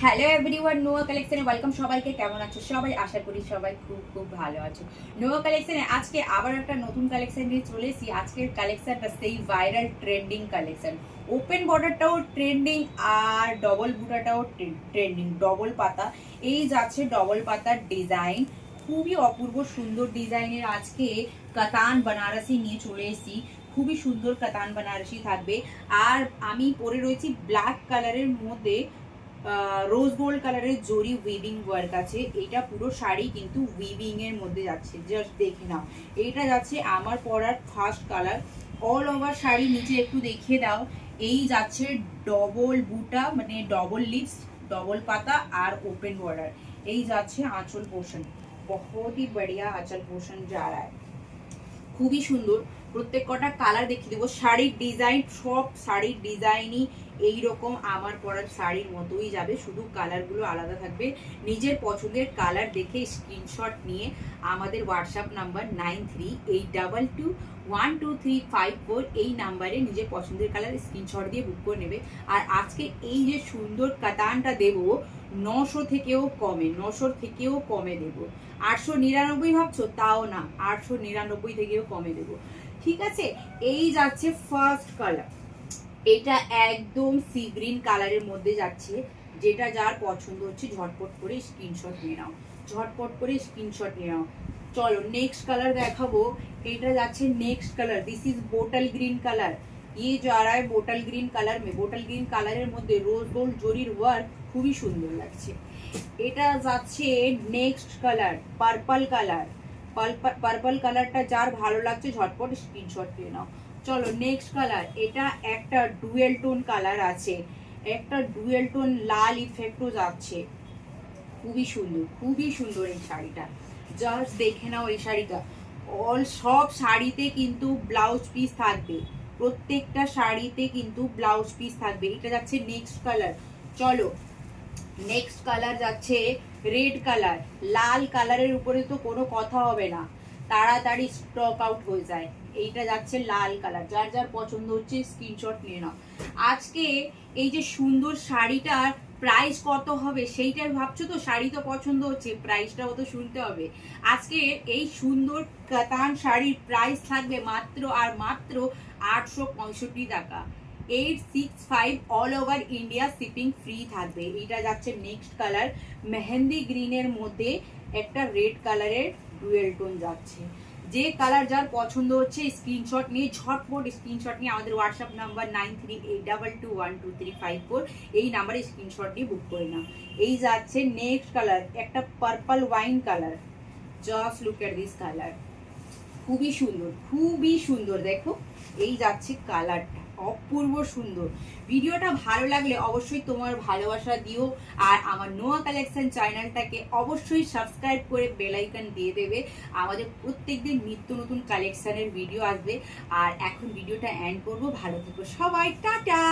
Hello everyone, নোয়া কালেকশনে welcome. সবাইকে কেমন আছো সবাই? আশা করি সবাই খুব খুব ভালো আছো। নোয়া কালেকশনে আজকে আবার একটা নতুন কালেকশন নিয়ে চলে এসেছি। আজকের কালেকশনটা সেই ভাইরাল ট্রেন্ডিং কালেকশন। ওপেন বর্ডারটাও ট্রেন্ডিং আর ডবল বুটাটাও ট্রেন্ডিং। ডবল পাতা, এই যাচ্ছে ডবল পাতার ডিজাইন, খুবই অপূর্ব সুন্দর ডিজাইনের আজকে কাতান বানারসি নিয়ে চলে এসেছি। খুবই সুন্দর কাতান বানারসি থাকবে। আর আমি পরে রয়েছি ব্ল্যাক কালারের মধ্যে রোজ গোল্ড কালারের জরি উইভিং ওয়ার্ক আছে। এটা পুরো শাড়ি কিন্তু উইভিং এর মধ্যে যাচ্ছে, জাস্ট দেখে নাও। এটা যাচ্ছে আমার পরার first colour. All over sari নিচে একটু দেখিয়ে দাও। এই যাচ্ছে ডবল বুটা, মানে ডবল লিভস, ডবল পাতা আর ওপেন বর্ডার। এই যাচ্ছে আঁচল পোর্শন, बहुत ही बढ़िया आंचल पोर्शन जा रहा है। খুবই সুন্দর। প্রত্যেক কটা কালার দেখিয়ে দেবো। শাড়ির ডিজাইন, সব শাড়ির ডিজাইনই এইরকম আমার পরার শাড়ির মতোই যাবে, শুধু কালারগুলো আলাদা থাকবে। নিজের পছন্দের কালার দেখে স্ক্রিনশট নিয়ে আমাদের হোয়াটসঅ্যাপ নাম্বার 9382212354 এই নাম্বারে নিজের পছন্দের কালার স্ক্রিনশট দিয়ে বুক করে নেবে। আর আজকে এই যে সুন্দর কাতানটা দেবো 900 থেকেও কমে, 900 থেকেও কমে দেবো। 899 ভাবছো? তাও না, 899 থেকেও কমে দেবো। ঠিক আছে, এই যাচ্ছে ফার্স্ট কালার। এটা একদম সি গ্রিন কালারের মধ্যে যাচ্ছে। যেটা যার পছন্দ হচ্ছে ঝটপট করে স্ক্রিনশট নিয়ে নাও, ঝটপট করে স্ক্রিনশট নিয়ে নাও। চলো নেক্সট কালার দেখাবো। এটা যাচ্ছে next colour. This is bottle green colour. ये जा रहा है बोटल ग्रीन कलर में। बोटल ग्रीन কালারের মধ্যে রোজ গোল্ড জরির ওয়ার্ক, খুবই সুন্দর লাগছে। এটা যাচ্ছে next colour purple colour. Purple কালারটা যার ভালো লাগছে ঝটপট স্ক্রিনশট নিয়ে নাও। চলো নেক্সট কালার। এটা একটা ডুয়েল টোন কালার আছে, একটা ডুয়েল টোন লাল ইফেক্টও যাচ্ছে। খুবই সুন্দর, খুবই সুন্দর এই শাড়িটা, জাস্ট দেখে নাও এই শাড়িটা। অল সব শাড়িতে কিন্তু ব্লাউজ পিস থাকবে, প্রত্যেকটা শাড়িতে কিন্তু ব্লাউজ পিস থাকবে। এটা যাচ্ছে নেক্সট কালার। চলো নেক্সট কালার যাচ্ছে রেড কালার। লাল কালারের উপরে তো কোনো কথা হবে না, তাড়াতাড়ি স্টক আউট হয়ে যায়। এইটা যাচ্ছে লাল কালার। যার যার পছন্দ হচ্ছে স্ক্রিনশট নিয়ে নাও। আজকে এই যে সুন্দর শাড়িটার প্রাইস কত হবে সেইটাই ভাবছো তো? শাড়ি তো পছন্দ হচ্ছে, প্রাইসটাও তো শুনতে হবে। আজকে এই সুন্দর কাতান শাড়ির প্রাইস থাকবে মাত্র আর মাত্র 865 টাকা। 865 all over India shipping free থাকবে। এটা যাচ্ছে নেক্সট কালার মেহেন্দি গ্রিনের মধ্যে একটা রেড কালারের ডুয়েল টোন যাচ্ছে। যে কালার যার পছন্দ হচ্ছে স্ক্রিনশট নিয়ে ঝটপট স্ক্রিনশট নিয়ে আমাদের হোয়াটসঅ্যাপ নাম্বার 9382212354 এই নাম্বারে স্ক্রিনশট দিয়ে বুক করে নাও। এই যাচ্ছে নেক্সট কালার একটা purple wine colour. Just look at this colour, খুবই সুন্দর, খুবই সুন্দর। দেখো এই যাচ্ছে কালারটা, অপূর্ব সুন্দর। ভিডিওটা ভালো লাগলে অবশ্যই তোমার ভালোবাসা দিও। আর আমার নোয়া কালেকশন চ্যানেলটাকে অবশ্যই সাবস্ক্রাইব করে বেল আইকন দিয়ে দেবে। আমাদের প্রত্যেকদিন নিত্য নতুন কালেকশনের ভিডিও আসবে। আর এখন ভিডিওটা এন্ড করবো। ভালো থেকো সবাই, টাটা।